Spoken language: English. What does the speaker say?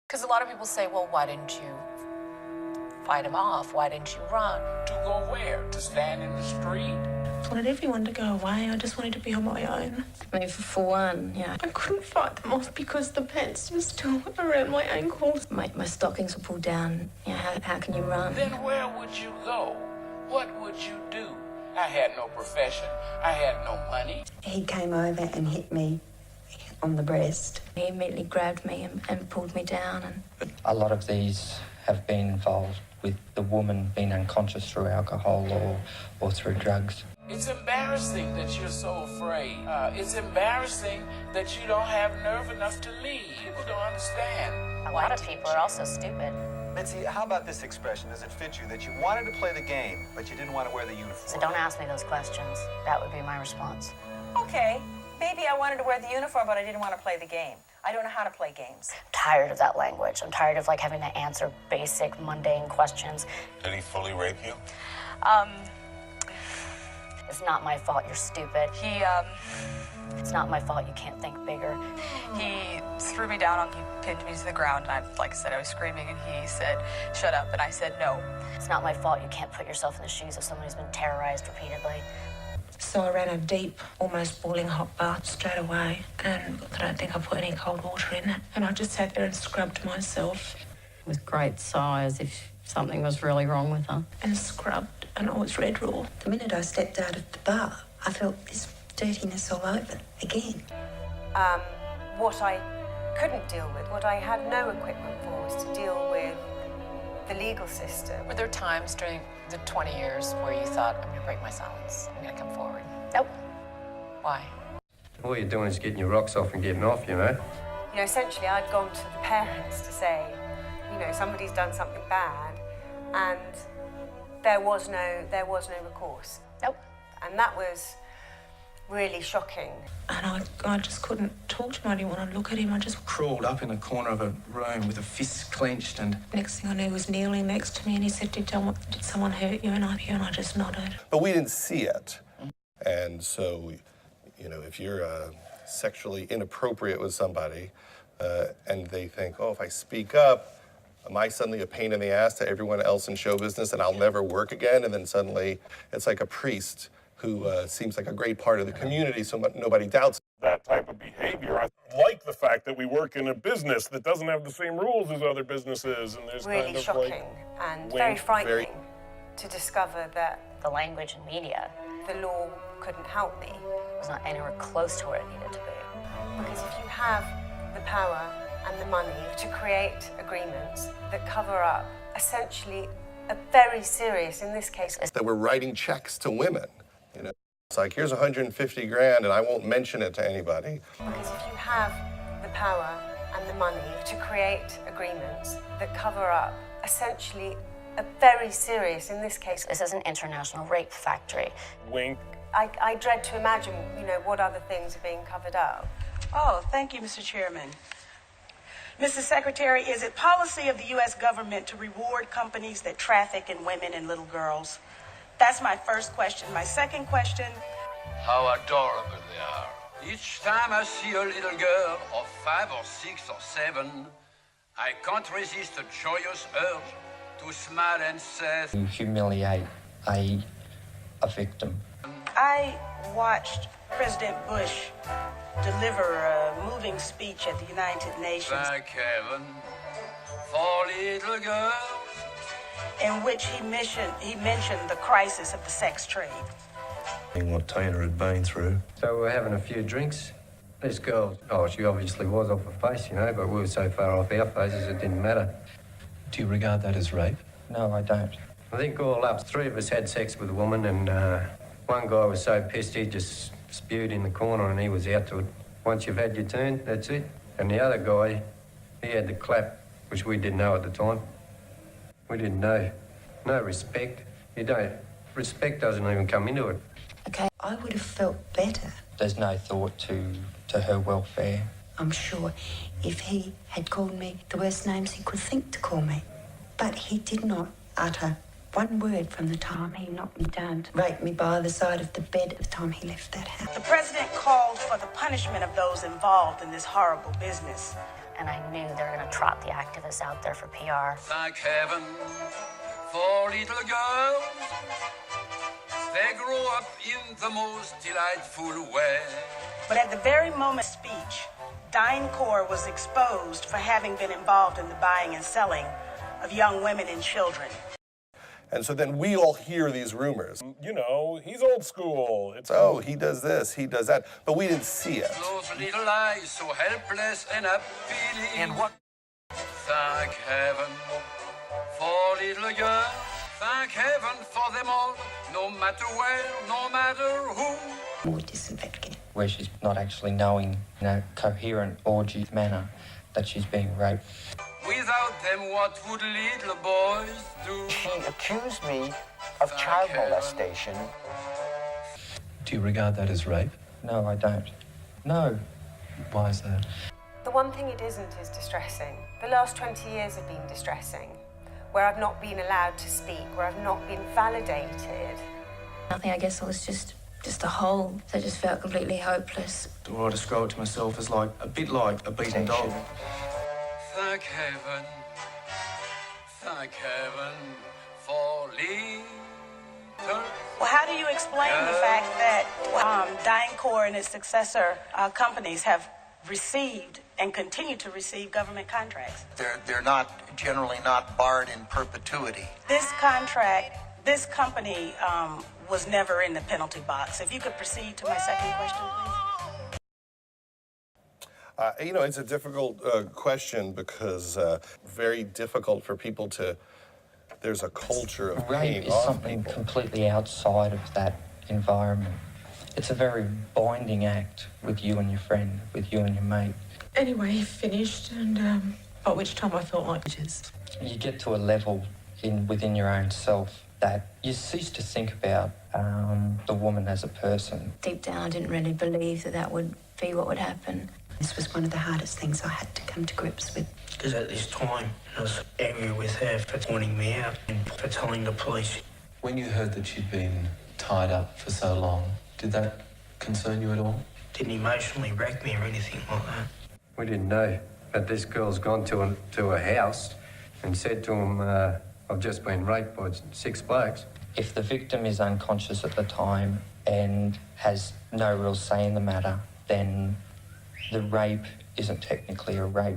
Because a lot of people say, well, why didn't you fight him off? Why didn't you run? To go where? To stand in the street? I wanted everyone to go away. I just wanted to be on my own. I mean, for one, yeah. I couldn't fight them off because the pants were still around my ankles. My stockings were pulled down. Yeah, how can you run? Then where would you go? What would you do? I had no profession. I had no money. He came over and hit me on the breast. He immediately grabbed me and pulled me down. And a lot of these have been involved with the woman being unconscious through alcohol or through drugs. It's embarrassing that you're so afraid. It's embarrassing that you don't have nerve enough to leave. People don't understand. A lot of people are also stupid. Mitzi, how about this expression? Does it fit you that you wanted to play the game, but you didn't want to wear the uniform? So don't ask me those questions. That would be my response. Okay, maybe I wanted to wear the uniform, but I didn't want to play the game. I don't know how to play games. I'm tired of that language. I'm tired of having to answer basic, mundane questions. Did he fully rape you? It's not my fault you're stupid. It's not my fault you can't think bigger. He threw me down, he pinned me to the ground, and like I said, I was screaming, and he said, shut up, and I said no. It's not my fault you can't put yourself in the shoes of someone who's been terrorized repeatedly. So I ran a deep, almost boiling hot bath straight away, and I don't think I put any cold water in it. And I just sat there and scrubbed myself. with great sighs if something was really wrong with her. And scrubbed, and I was red raw. The minute I stepped out of the bar, I felt this dirtiness all over again. What I couldn't deal with, what I had no equipment for, was to deal with the legal system. Were there times during the 20 years where you thought, I'm going to break my silence, I'm going to come forward? Nope. Why? All you're doing is getting your rocks off and getting off, you know. You know, essentially, I'd gone to the parents to say, you know, somebody's done something bad, and there was no recourse. Nope. And that was really shocking. And I just couldn't talk to him. I didn't want to look at him. I just crawled up in the corner of a room with a fist clenched, and next thing I knew, he was kneeling next to me, and he said, did someone hurt you? And I just nodded. But we didn't see it. And so, you know, if you're sexually inappropriate with somebody and they think, oh, if I speak up, am I suddenly a pain in the ass to everyone else in show business and I'll never work again? And then suddenly it's like a priest who seems like a great part of the community, so nobody doubts that type of behavior. I like the fact that we work in a business that doesn't have the same rules as other businesses, and there's really kind of shocking and very frightening to discover that the language and media, the law couldn't help me. It was not anywhere close to where it needed to be. Because if you have the power and the money to create agreements that cover up essentially a very serious, in this case, that we're writing checks to women. You know, it's like, here's 150 grand and I won't mention it to anybody. Because if you have the power and the money to create agreements that cover up essentially a very serious, in this case, this is an international rape factory. Wink. I dread to imagine, you know, what other things are being covered up. Oh, thank you, Mr. Chairman. Mr. Secretary, is it policy of the U.S. government to reward companies that traffic in women and little girls? That's my first question. My second question... How adorable they are. Each time I see a little girl of 5 or 6 or 7, I can't resist a joyous urge to smile and say... You humiliate a victim. I watched President Bush deliver a moving speech at the United Nations. Thank heaven for little girls. In which he mentioned the crisis of the sex trade. What Tina had been through. So we're having a few drinks. This girl, she obviously was off her face, you know, but we were so far off our faces it didn't matter. do you regard that as rape? No, I don't. I think all up, 3 of us had sex with a woman, and one guy was so pissed he just spewed in the corner and he was out to it. Once you've had your turn, that's it. And the other guy, he had the clap, which we didn't know at the time. We didn't know. No respect. Respect doesn't even come into it. Okay, I would have felt better. There's no thought to her welfare. I'm sure if he had called me the worst names he could think to call me. But he did not utter one word from the time he knocked me down to rape me by the side of the bed at the time he left that house. The president called for the punishment of those involved in this horrible business. and I knew they were going to trot the activists out there for PR. Thank heaven for little girls. They grow up in the most delightful way. But at the very moment of speech, DynCorp was exposed for having been involved in the buying and selling of young women and children. And so then we all hear these rumors. You know, he's old school. Oh, he does this, he does that. But we didn't see it. Those little eyes so helpless and appealing. And what? Thank heaven for little girls. Thank heaven for them all, no matter where, no matter who. More disinfectant. Where she's not actually knowing in a coherent orgy manner that she's being raped. Without them, what would little boys do? She accused me of child molestation. Do you regard that as rape? No, I don't. No. Why is that? The one thing it isn't is distressing. The last 20 years have been distressing, where I've not been allowed to speak, where I've not been validated. Nothing, I guess I was just a hole that just felt completely hopeless. Do I describe it to myself as like a bit like a beaten dog? Thank heaven for little. Well, how do you explain the fact that DynCorp and its successor companies have received and continue to receive government contracts? They're not generally not barred in perpetuity. This company was never in the penalty box. If you could proceed to my second question, please. You know, it's a difficult question because very difficult for people to. There's a culture of Rape paying is off something people. completely outside of that environment. It's a very binding act with you and your friend, with you and your mate. Anyway, he finished, and by which time I felt like bitches. You get to a level within your own self that you cease to think about the woman as a person. Deep down, I didn't really believe that would be what would happen. This was one of the hardest things I had to come to grips with. Because at this time, I was angry with her for pointing me out and for telling the police. When you heard that she'd been tied up for so long, did that concern you at all? Didn't emotionally wreck me or anything like that. We didn't know, but this girl's gone to a house and said to him, I've just been raped by 6 blokes. If the victim is unconscious at the time and has no real say in the matter, then the rape isn't technically a rape.